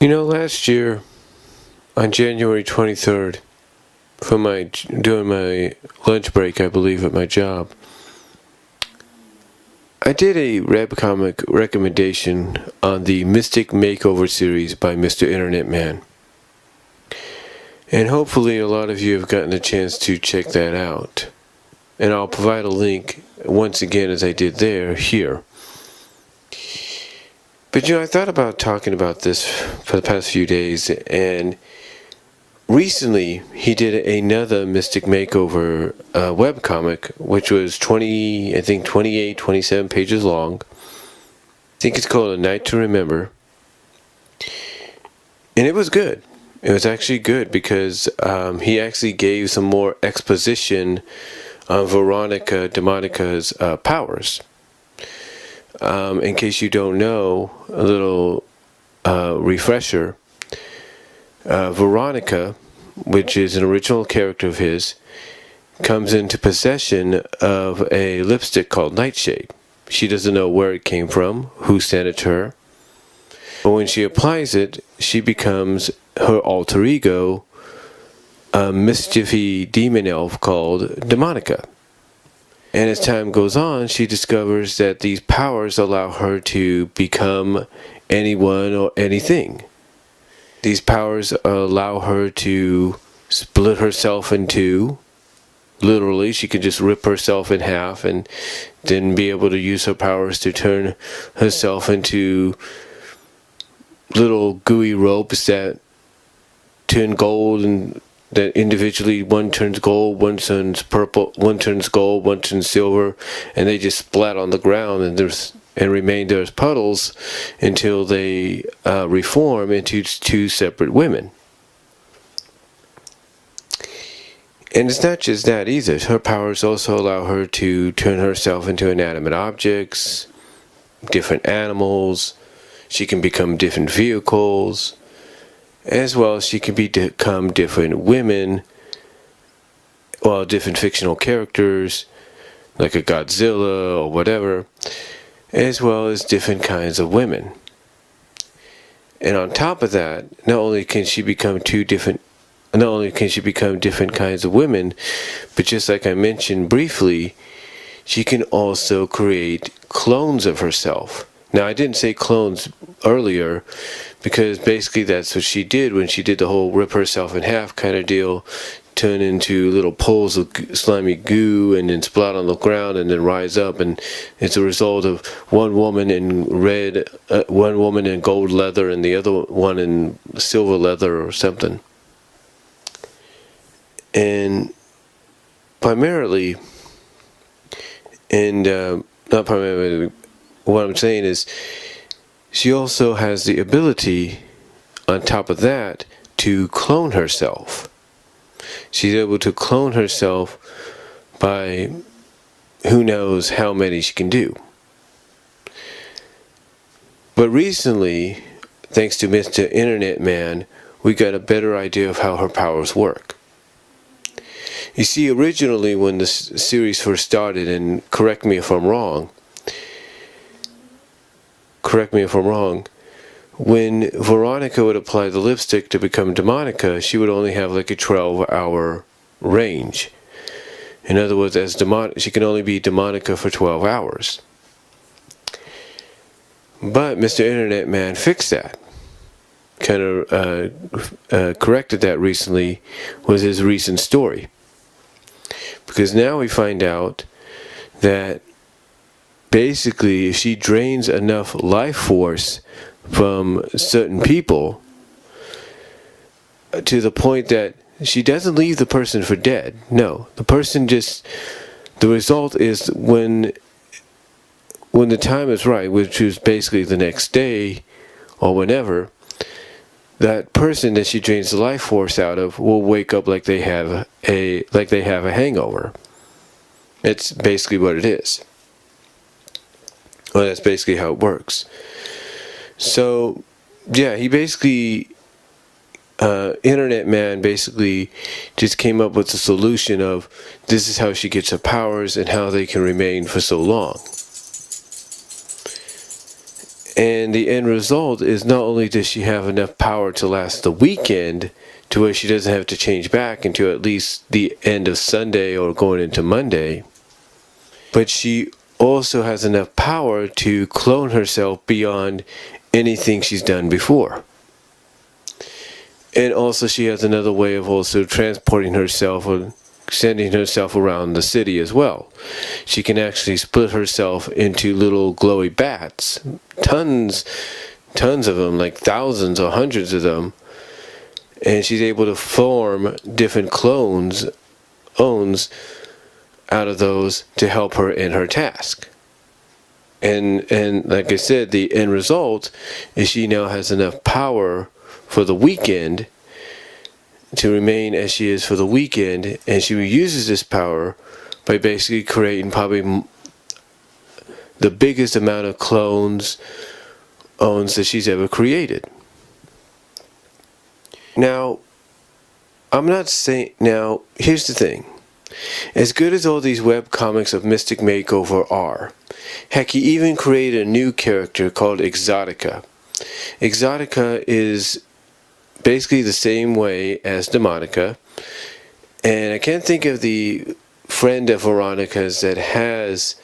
Last year on January 23rd, during my lunch break, I believe, at my job, I did a webcomic recommendation on the Mystic Makeover series by MrInternetMan. And hopefully a lot of you have gotten a chance to check that out. And I'll provide a link once again, as I did here. But I thought about talking about this for the past few days, and recently he did another Mystic Makeover webcomic, which was 28, 27 pages long. I think it's called A Night to Remember. And it was good. It was actually good because he actually gave some more exposition on Demonica's powers. In case you don't know, a little refresher. Veronica, which is an original character of his, comes into possession of a lipstick called Nightshade. She doesn't know where it came from, who sent it to her. But when she applies it, she becomes her alter ego, a mischievy demon elf called Demonica. And as time goes on, she discovers that these powers allow her to become anyone or anything. These powers allow her to split herself in two. Literally, she can just rip herself in half and then be able to use her powers to turn herself into little gooey ropes that turn gold, and that individually one turns gold, one turns purple, one turns gold, one turns silver, and they just splat on the ground and remain there as puddles until they reform into two separate women. And it's not just that either. Her powers also allow her to turn herself into inanimate objects, different animals. She can become different vehicles, as well as she can become different women, well, different fictional characters, like a Godzilla or whatever, as well as different kinds of women. And on top of that, not only can she become different kinds of women, but just like I mentioned briefly, she can also create clones of herself. Now, I didn't say clones earlier because basically that's what she did when she did the whole rip herself in half kind of deal, turn into little poles of slimy goo and then splat on the ground and then rise up, and it's a result of one woman in gold leather and the other one in silver leather or something. And primarily, not primarily, what I'm saying is she also has the ability, on top of that, to clone herself. She's able to clone herself by who knows how many she can do. But recently, thanks to MrInternetMan, we got a better idea of how her powers work. You see, originally when the series first started, and correct me if I'm wrong, when Veronica would apply the lipstick to become Demonica, she would only have like a 12-hour range. In other words, she can only be Demonica for 12 hours. But MrInternetMan fixed that. Kind of corrected that recently with his recent story. Because now we find out that basically if she drains enough life force from certain people to the point that she doesn't leave the person for dead. No, the result is when the time is right, which is basically the next day or whenever, that person that she drains the life force out of will wake up like they have a hangover. It's basically what it is. Well, that's basically how it works. So, yeah, he basically, MrInternetMan basically just came up with the solution of this is how she gets her powers and how they can remain for so long. And the end result is not only does she have enough power to last the weekend to where she doesn't have to change back until at least the end of Sunday or going into Monday, but she also has enough power to clone herself beyond anything she's done before. And also she has another way of also transporting herself or sending herself around the city as well. She can actually split herself into little glowy bats, tons of them, like thousands or hundreds of them, and she's able to form different clones out of those to help her in her task. And like I said, the end result is she now has enough power for the weekend to remain as she is for the weekend, and she uses this power by basically creating probably the biggest amount of clones that she's ever created. Now, here's the thing. As good as all these web comics of Mystic Makeover are, heck, he even created a new character called Exotica. Exotica is basically the same way as Demonica, and I can't think of the friend of Veronica's that has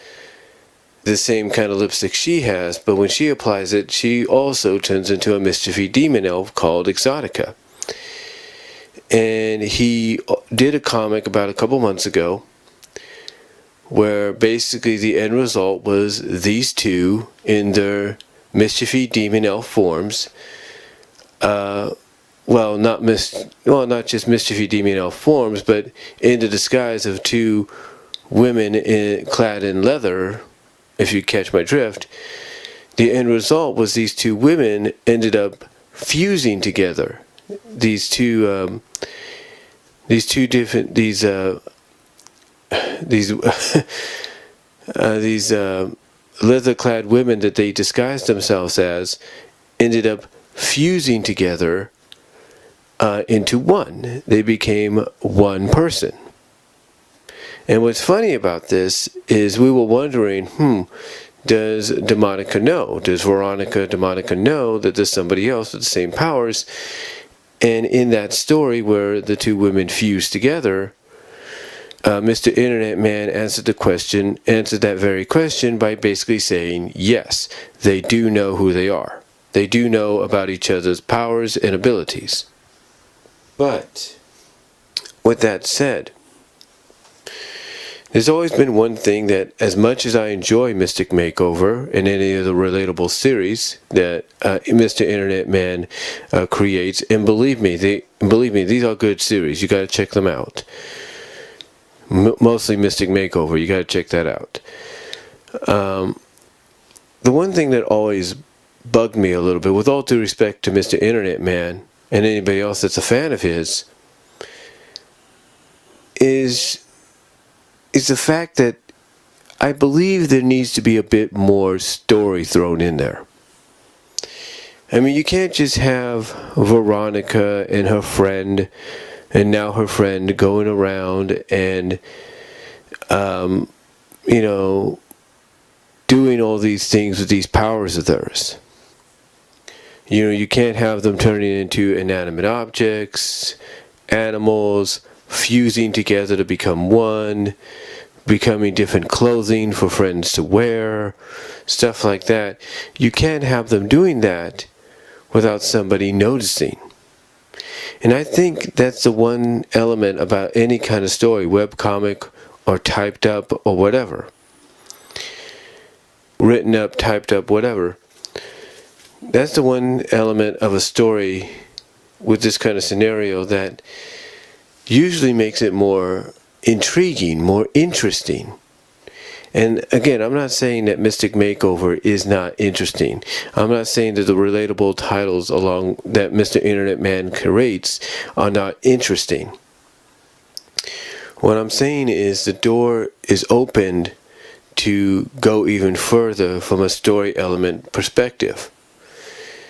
the same kind of lipstick she has, but when she applies it, she also turns into a mischievy demon elf called Exotica. And he did a comic about a couple months ago where basically the end result was these two in their mischievy demon elf forms, not just mischievy demon elf forms, but in the disguise of two women clad in leather, if you catch my drift. The end result was these two women ended up fusing together. These leather-clad women that they disguised themselves as ended up fusing together into one. They became one person. And what's funny about this is we were wondering, does Demonica know? Does Demonica know that there's somebody else with the same powers? And in that story where the two women fused together, Mr. Internet Man answered that very question by basically saying, yes, they do know who they are. They do know about each other's powers and abilities. But, with that said, there's always been one thing that, as much as I enjoy Mystic Makeover and any of the relatable series that Mr. Internet Man creates, and believe me, these are good series. You got to check them out. Mostly Mystic Makeover. You got to check that out. The one thing that always bugged me a little bit, with all due respect to Mr. Internet Man and anybody else that's a fan of his, is the fact that I believe there needs to be a bit more story thrown in there. I mean, you can't just have Veronica and her friend, and now her friend going around and, doing all these things with these powers of theirs. You can't have them turning into inanimate objects, animals, fusing together to become one, becoming different clothing for friends to wear, stuff like that. You can't have them doing that without somebody noticing. And I think that's the one element about any kind of story, webcomic or typed up or whatever. Written up, typed up, whatever. That's the one element of a story with this kind of scenario that usually makes it more intriguing, more interesting. And again, I'm not saying that Mystic Makeover is not interesting. I'm not saying that the relatable titles along that Mr. Internet Man creates are not interesting. What I'm saying is the door is opened to go even further from a story element perspective.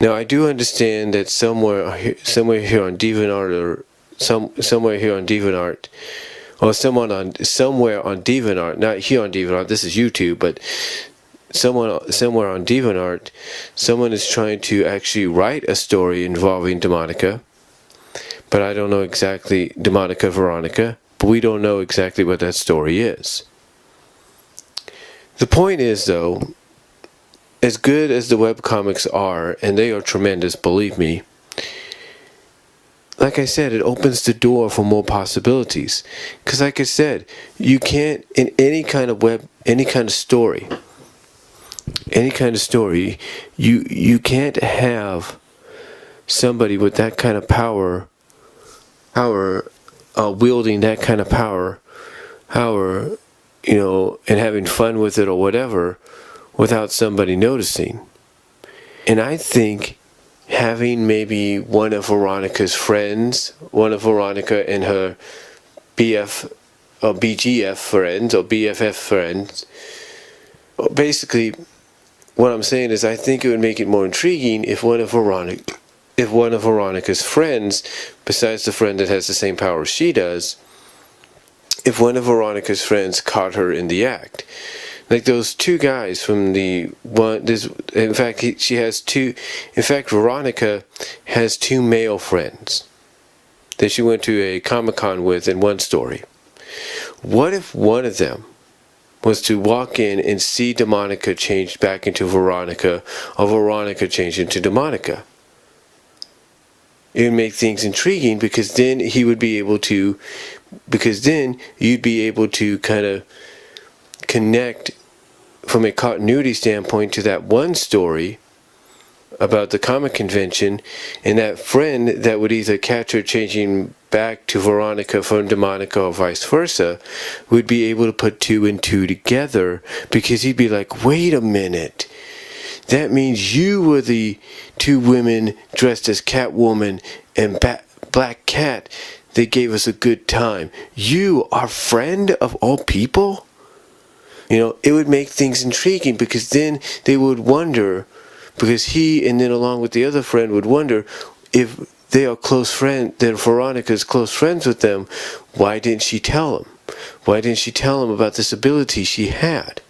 Now, I do understand that somewhere here on DeviantArt, somewhere on DeviantArt, not here on DeviantArt, this is YouTube, but somewhere on DeviantArt, someone is trying to actually write a story involving Demonica, but I don't know exactly, Demonica Veronica, but we don't know exactly what that story is. The point is, though, as good as the webcomics are, and they are tremendous, believe me, like I said, it opens the door for more possibilities. Because like I said, you can't, in any kind of story, you can't have somebody with that kind of power, wielding that kind of power, and having fun with it or whatever, without somebody noticing. And I think having maybe one of Veronica's friends, one of Veronica and her BF or BGF friends or BFF friends, basically what I'm saying is I think it would make it more intriguing if one of Veronica's friends, besides the friend that has the same power as she does, if one of Veronica's friends caught her in the act. Like those two guys from Veronica has two male friends that she went to a Comic-Con with in one story. What if one of them was to walk in and see Demonica changed back into Veronica, or Veronica changed into Demonica? It would make things intriguing, because then you'd be able to kind of connect from a continuity standpoint to that one story about the comic convention, and that friend that would either catch her changing back to Veronica from Demonica or vice versa would be able to put two and two together, because he'd be like, wait a minute, that means you were the two women dressed as Catwoman and Black Cat that gave us a good time. You, our friend of all people? It would make things intriguing, because then they would wonder, because he and then along with the other friend would wonder, if they are close friends, that Veronica's close friends with them, why didn't she tell him? Why didn't she tell him about this ability she had?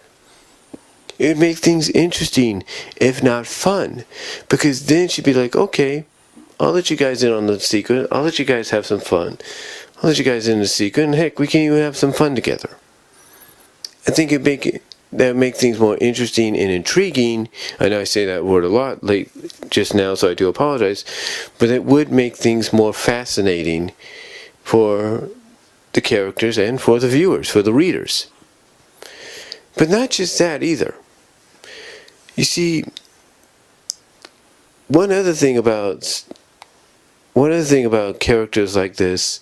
It would make things interesting, if not fun, because then she'd be like, okay, I'll let you guys in on the secret, I'll let you guys have some fun, I'll let you guys in the secret, and heck, we can even have some fun together. I think that would make things more interesting and intriguing. I know I say that word a lot late just now, so I do apologize. But it would make things more fascinating for the characters and for the viewers, for the readers. But not just that either. You see, one other thing about characters like this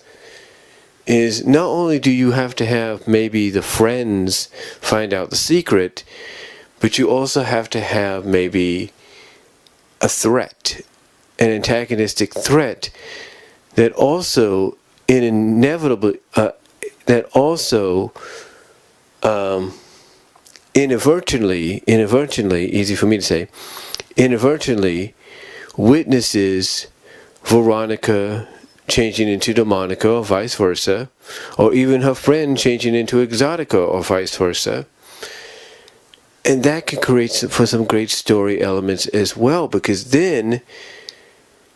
is not only do you have to have maybe the friends find out the secret, but you also have to have maybe a threat, an antagonistic threat that also inadvertently, easy for me to say, inadvertently witnesses Veronica changing into Demonica or vice versa, or even her friend changing into Exotica or vice versa. And that can create for some great story elements as well, because then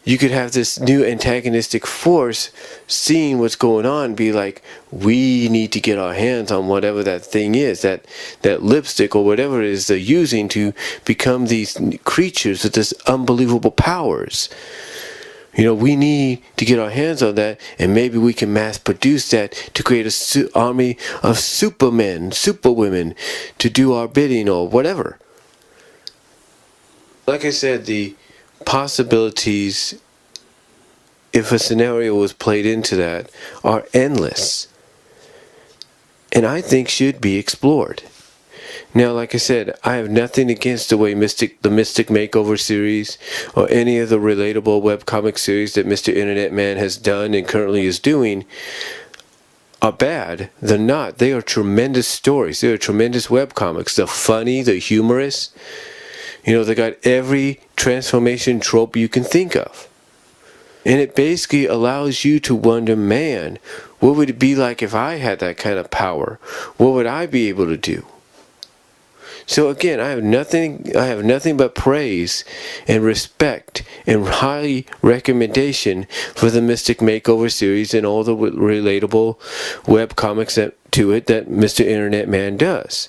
you could have this new antagonistic force seeing what's going on, be like, we need to get our hands on whatever that thing is, that lipstick or whatever it is they're using to become these creatures with this unbelievable powers. We need to get our hands on that, and maybe we can mass produce that to create an army of supermen, superwomen to do our bidding or whatever. Like I said, the possibilities, if a scenario was played into that, are endless, and I think should be explored. Now, like I said, I have nothing against the way the Mystic Makeover series or any of the relatable webcomic series that Mr. Internet Man has done and currently is doing are bad. They're not. They are tremendous stories. They are tremendous webcomics. They're funny. They're humorous. They got every transformation trope you can think of. And it basically allows you to wonder, man, what would it be like if I had that kind of power? What would I be able to do? So again, I have nothing but praise and respect and high recommendation for the Mystic Makeover series and all the relatable web comics to it that Mr. Internet Man does.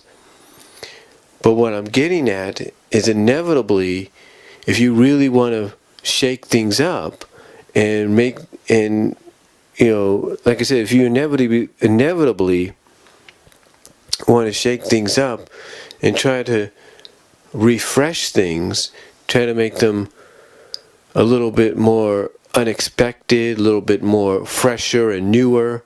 But what I'm getting at is, inevitably, if you really want to shake things up and like I said, if you inevitably want to shake things up and try to refresh things, try to make them a little bit more unexpected, a little bit more fresher and newer,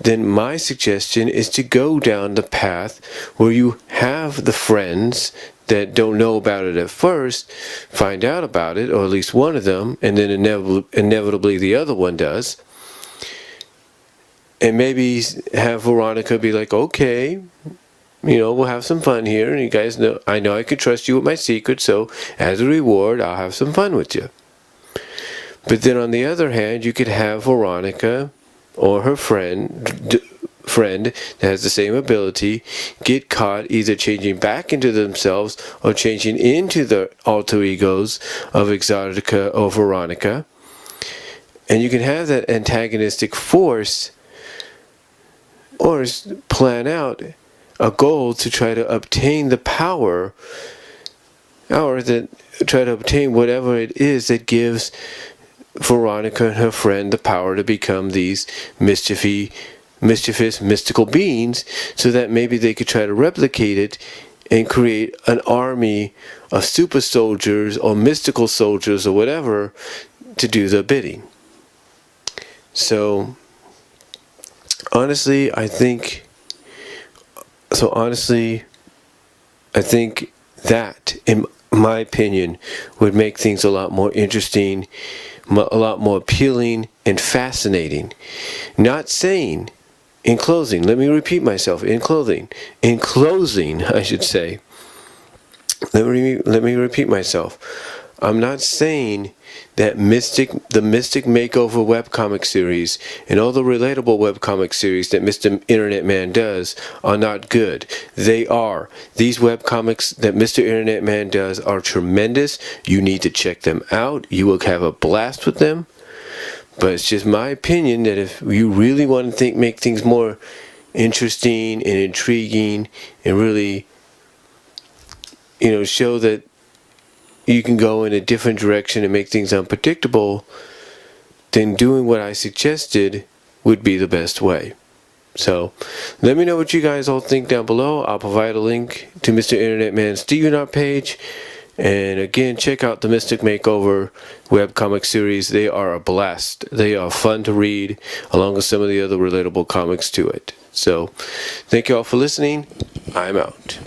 then my suggestion is to go down the path where you have the friends that don't know about it at first find out about it, or at least one of them, and then inevitably the other one does. And maybe have Veronica be like, okay, we'll have some fun here, and you guys know I can trust you with my secret, so as a reward, I'll have some fun with you. But then on the other hand, you could have Veronica or her friend that has the same ability get caught either changing back into themselves or changing into the alter egos of Exotica or Veronica. And you can have that antagonistic force or plan out a goal to try to obtain the power, or try to obtain whatever it is that gives Veronica and her friend the power to become these mischievous, mystical beings, so that maybe they could try to replicate it and create an army of super soldiers or mystical soldiers or whatever to do the bidding. So honestly, I think that, in my opinion, would make things a lot more interesting, a lot more appealing and fascinating. Not saying, in closing, let me repeat myself, in closing, I should say, let me repeat myself. I'm not saying that the Mystic Makeover webcomic series and all the relatable webcomic series that Mr. Internet Man does are not good. They are. These webcomics that Mr. Internet Man does are tremendous. You need to check them out. You will have a blast with them. But it's just my opinion that if you really want to make things more interesting and intriguing and really, show that you can go in a different direction and make things unpredictable, then doing what I suggested would be the best way. So let me know what you guys all think down below. I'll provide a link to Mr. Internet Man's DeviantArt page. And again, check out the Mystic Makeover webcomic series. They are a blast. They are fun to read, along with some of the other relatable comics to it. So thank you all for listening. I'm out.